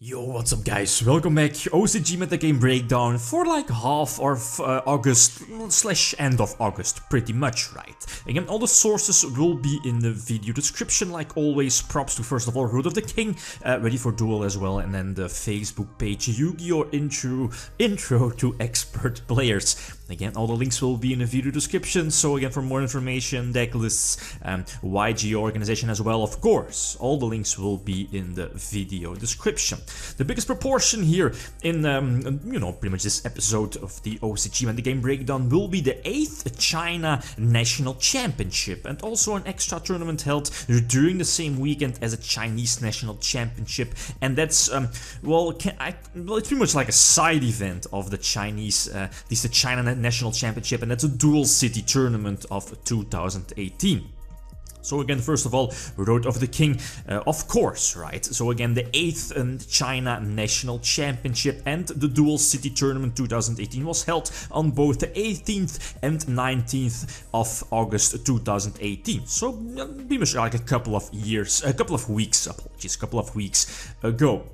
Yo, what's up guys, welcome back. OCG Metagame breakdown for like half of August slash end of August, pretty much, right? Again, all the sources will be in the video description, like always. Props to first of all Road of the King, ready for duel as well, and then the Facebook page Yu-Gi-Oh! Intro to expert players. Again, all the links will be in the video description, so again, for more information, deck lists, YGO organization as well, of course, all the links will be in the video description. The biggest proportion here in, pretty much this episode of the OCG Metagame breakdown will be the 8th China National Championship, and also an extra tournament held during the same weekend as a Chinese National Championship, and that's, it's pretty much like a side event of the Chinese, at least the China National Championship, and that's a Dual City tournament of 2018. So again, first of all, Road of the King, of course, right? So again, the 8th China National Championship and the Dual City Tournament 2018 was held on both the 18th and 19th of August 2018. So pretty much like a couple of weeks ago.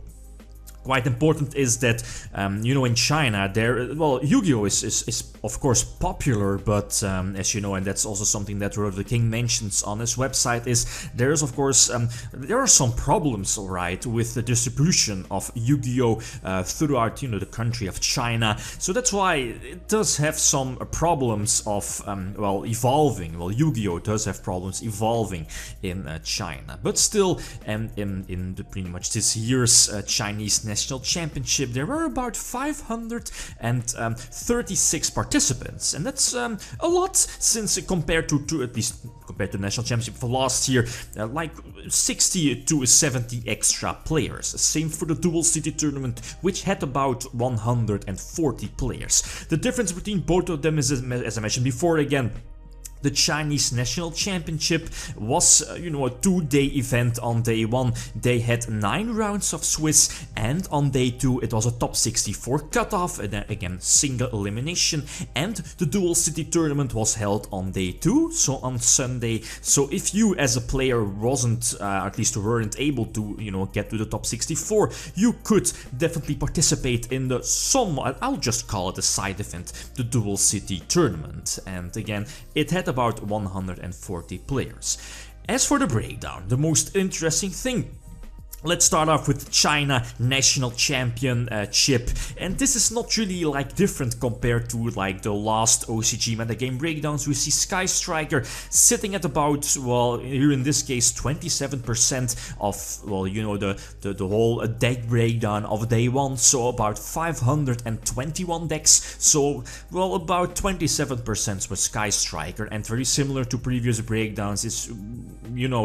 Quite important is that, in China, Yu-Gi-Oh! is of course popular, but as you know, and that's also something that Road of the King mentions on his website, is there's of course, there are some problems, alright, with the distribution of Yu-Gi-Oh! Throughout, the country of China. So that's why it does have some problems of, evolving. Well, Yu-Gi-Oh! Does have problems evolving in China. But still, in pretty much this year's Chinese National Championship, there were about 536 participants, and that's a lot, since compared to the National Championship for last year, like 60 to 70 extra players. Same for the Dual City Tournament, which had about 140 players. The difference between both of them is, as I mentioned before, again, the Chinese National Championship was, a 2-day event. On day 1, they had 9 rounds of Swiss, and on day 2, it was a top 64 cutoff, and again, single elimination. And the Dual City Tournament was held on day 2, so on Sunday. So if you, as a player, at least weren't able to, get to the top 64, you could definitely participate in the I'll just call it a side event, the Dual City Tournament. And again, it had about 140 players. As for the breakdown, the most interesting thing, let's start off with China National Championship, and this is not really like different compared to like the last OCG Metagame breakdowns. We see Sky Striker sitting at about, here in this case 27% of, the whole deck breakdown of day 1, so about 521 decks, so about 27% with Sky Striker, and very similar to previous breakdowns is,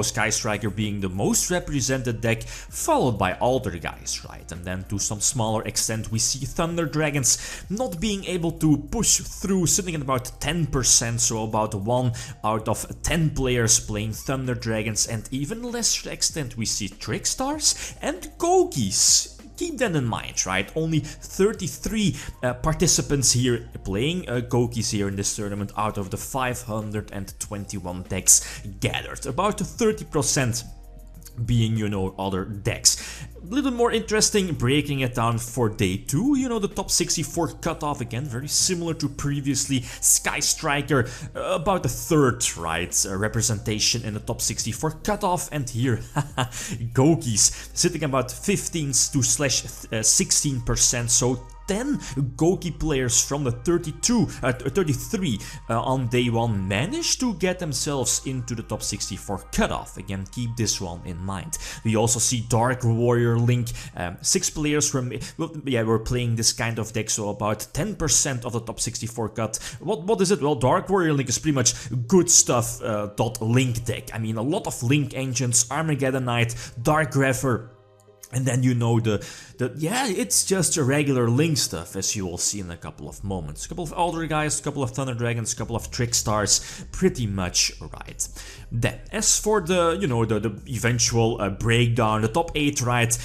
Sky Striker being the most represented deck, followed by older guys, right? And then to some smaller extent we see Thunder Dragons not being able to push through, sitting at about 10%, so about 1 out of 10 players playing Thunder Dragons, and even lesser extent we see Trickstars and Gogis. Keep that in mind, right? Only 33 participants here playing Gogis here in this tournament out of the 521 decks gathered. About 30% being, other decks. A little more interesting, breaking it down for day 2, the top 64 cutoff, again, very similar to previously. Sky Striker, about a third, right, representation in the top 64 cutoff, and here, Gogis, sitting about 15 to 16%, so 10 Goki players from the 33 on day 1 managed to get themselves into the top 64 cutoff. Again, keep this one in mind. We also see Dark Warrior Link, 6 players were playing this kind of deck, so about 10% of the top 64 cut. What is it? Well, Dark Warrior Link is pretty much good stuff .link deck. I mean, a lot of Link engines, Armageddon Knight, Dark Refer. And then it's just a regular Link stuff, as you will see in a couple of moments. A couple of older guys, a couple of Thunder Dragons, a couple of Trickstars, pretty much right. Then, as for the, the eventual breakdown, the top 8, right,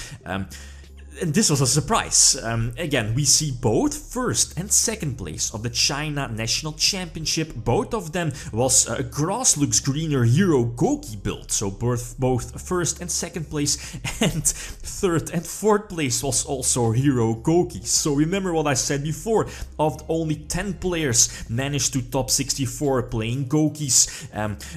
and this was a surprise. Again, we see both first and second place of the China National Championship. Both of them was Grass Looks Greener Hero Goki build. So both first and second place, and third and fourth place was also Hero Goki. So remember what I said before, of only 10 players managed to top 64 playing Gokis.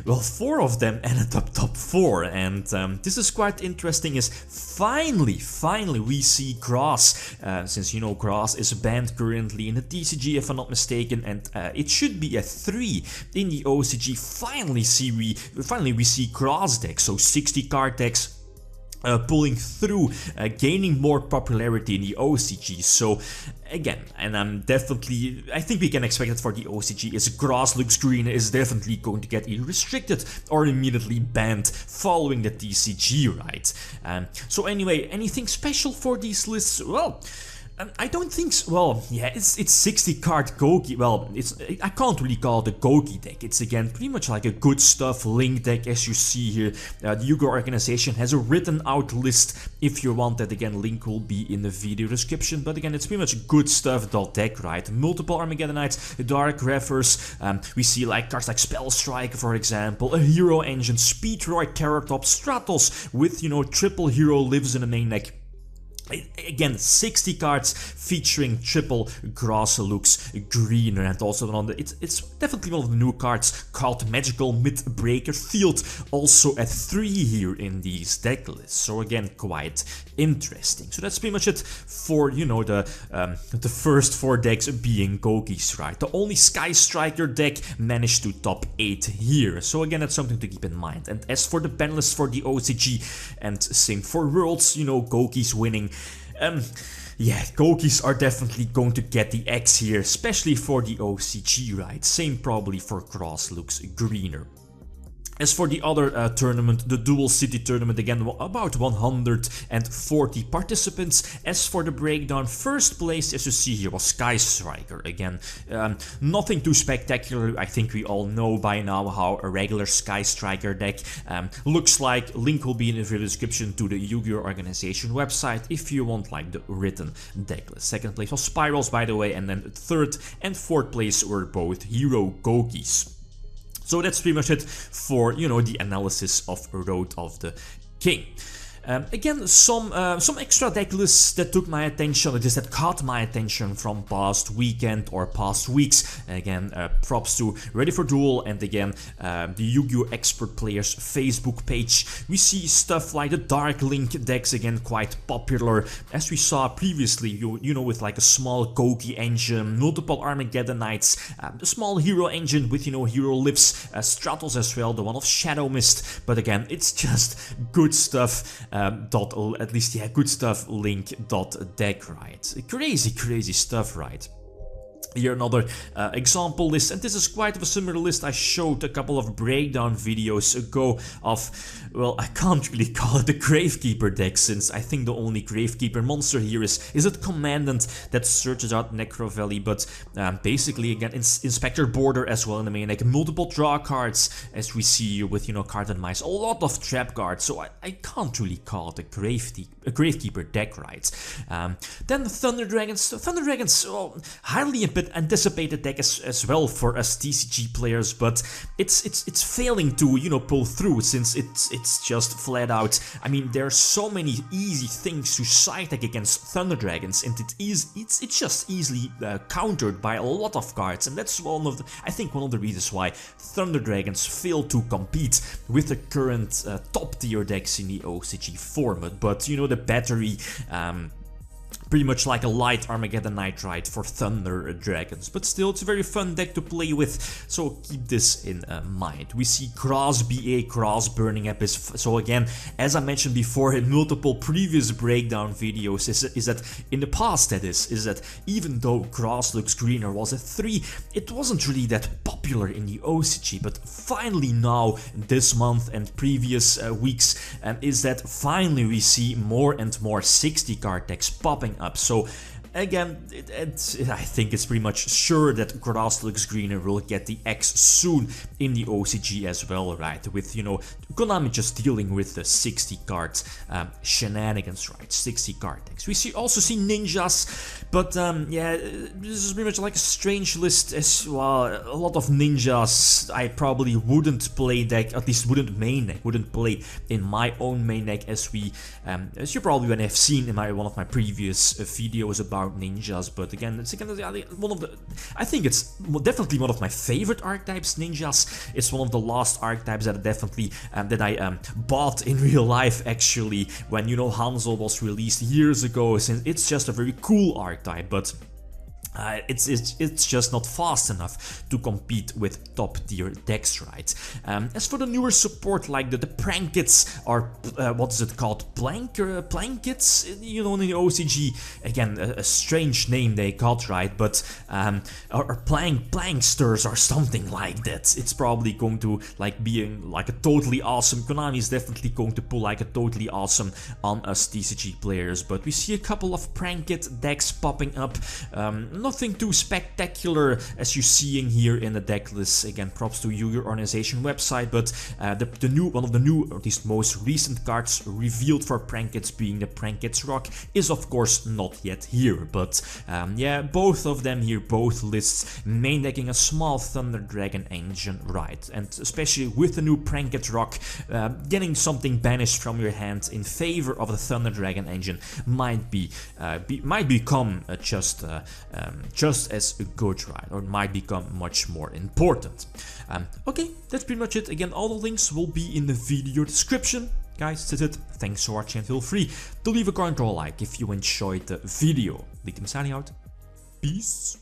Well, 4 of them ended up top 4, and this is quite interesting, is finally we see Grass, since you know Grass is banned currently in the TCG if I'm not mistaken, and it should be a 3 in the OCG. Finally we see Grass decks, so 60 card decks pulling through, gaining more popularity in the OCG. So again, and I think we can expect it for the OCG, is Grass Looks Green is definitely going to get either restricted or immediately banned following the TCG, right? So anyway, anything special for these lists? Well, I don't think so. Well, yeah, it's 60 card Goki. Well, I can't really call it a Goki deck. It's again pretty much like a good stuff Link deck, as you see here. The YgoPro organization has a written out list. If you want that, again, link will be in the video description. But again, it's pretty much good stuff deck, right? Multiple Armageddonites, Dark Reavers. We see like cards like Spell Strike, for example, a Hero Engine, Speedroid, Terrortops, Stratos with, you know, triple hero lives in the main deck. Again, 60 cards featuring triple Grass Looks Greener, and also on the it's definitely one of the new cards called Magical Mythbreaker Field, also at 3 here in these deck lists. So again, quite interesting. So that's pretty much it for, you know, the first 4 decks being Gokis, right? The only Sky Striker deck managed to top 8 here. So again, that's something to keep in mind. And as for the ban list for the OCG, and same for Worlds, you know, Gokis winning. Yeah, Gokis are definitely going to get the X here, especially for the OCG, right? Same probably for Grass Looks Greener. As for the other tournament, the Dual City tournament, again, about 140 participants. As for the breakdown, first place, as you see here, was Sky Striker. Again, nothing too spectacular. I think we all know by now how a regular Sky Striker deck looks like. Link will be in the video description to the YgoPro organization website if you want like the written deck list. Second place was Spirals, by the way, and then third and fourth place were both Hero Gokis. So that's pretty much it for, you know, the analysis of Road of the King. Again, some extra deck lists that took my attention, that caught my attention from past weekend or past weeks. Again, props to Ready for Duel and again the YgoPro Expert Players Facebook page. We see stuff like the Dark Link decks, again quite popular, as we saw previously. You know, with like a small Goki engine, multiple Armageddonites, the small Hero engine with, you know, Hero Lives, Stratos as well, the one of Shadow Mist. But again, it's just good stuff. At least, yeah, good stuff link.deck, right? Crazy stuff, right? Here another example list, and this is quite of a similar list I showed a couple of breakdown videos ago of, well, I can't really call it the Gravekeeper deck, since I think the only Gravekeeper monster here is it Commandant that searches out Necro Valley, but basically again Inspector Border as well in the main deck, multiple draw cards as we see with, you know, Card and Mice, a lot of trap cards, so I can't really call it a Gravekeeper deck, right? Then Thunder Dragons, well, highly anticipated deck as well for us TCG players, but it's failing to, you know, pull through, since it's just flat out. I mean, there are so many easy things to side deck against Thunder Dragons, and it's just easily countered by a lot of cards, and that's I think one of the reasons why Thunder Dragons fail to compete with the current top tier decks in the OCG format. But you know, the battery, pretty much like a light Armageddonite, right, for Thunder Dragons, but still it's a very fun deck to play with, so keep this in mind. We see Cross BA, Cross Burning Abyss. So again, as I mentioned before in multiple previous breakdown videos, is that in the past, is that even though Grass Looks Greener was a 3, it wasn't really that popular in the OCG, but finally now, this month and previous weeks, is that finally we see more and more 60 card decks popping up. So again, I think it's pretty much sure that grass looks greener will get the X soon in the OCG as well, right? With, you know, Konami just dealing with the 60 card shenanigans, right? 60 card decks. We also see ninjas, but yeah, this is pretty much like a strange list as well. A lot of ninjas I probably wouldn't play deck, at least wouldn't main deck, wouldn't play in my own main deck, as you probably would have seen in one of my previous videos about ninjas. But again, it's one of the, I think it's definitely one of my favorite archetypes. Ninjas, it's one of the last archetypes that definitely that I bought in real life, actually, when, you know, Hanzo was released years ago, since it's just a very cool archetype, but it's just not fast enough to compete with top tier decks, right? As for the newer support, like the Prankids, or what is it called, Prankids, you know, in the OCG, again, a strange name they got, right? But or Planksters or something like that. It's probably going to like being like a totally awesome. Konami is definitely going to pull like a totally awesome on us TCG players. But we see a couple of Prankid decks popping up. Nothing too spectacular as you're seeing here in the deck list. Again, props to you, your organization website, but one of the new, or at least most recent cards revealed for Prankids, being the Prankids Rock, is of course not yet here. But yeah, both of them here, both lists main decking a small Thunder Dragon engine, right? And especially with the new Prankids Rock, getting something banished from your hand in favor of the Thunder Dragon engine might become just as good, right? Or might become much more important. Okay, that's pretty much it. Again, all the links will be in the video description. Guys, that's it. Thanks for watching, and feel free to leave a comment or a like if you enjoyed the video. Lithium signing out. Peace.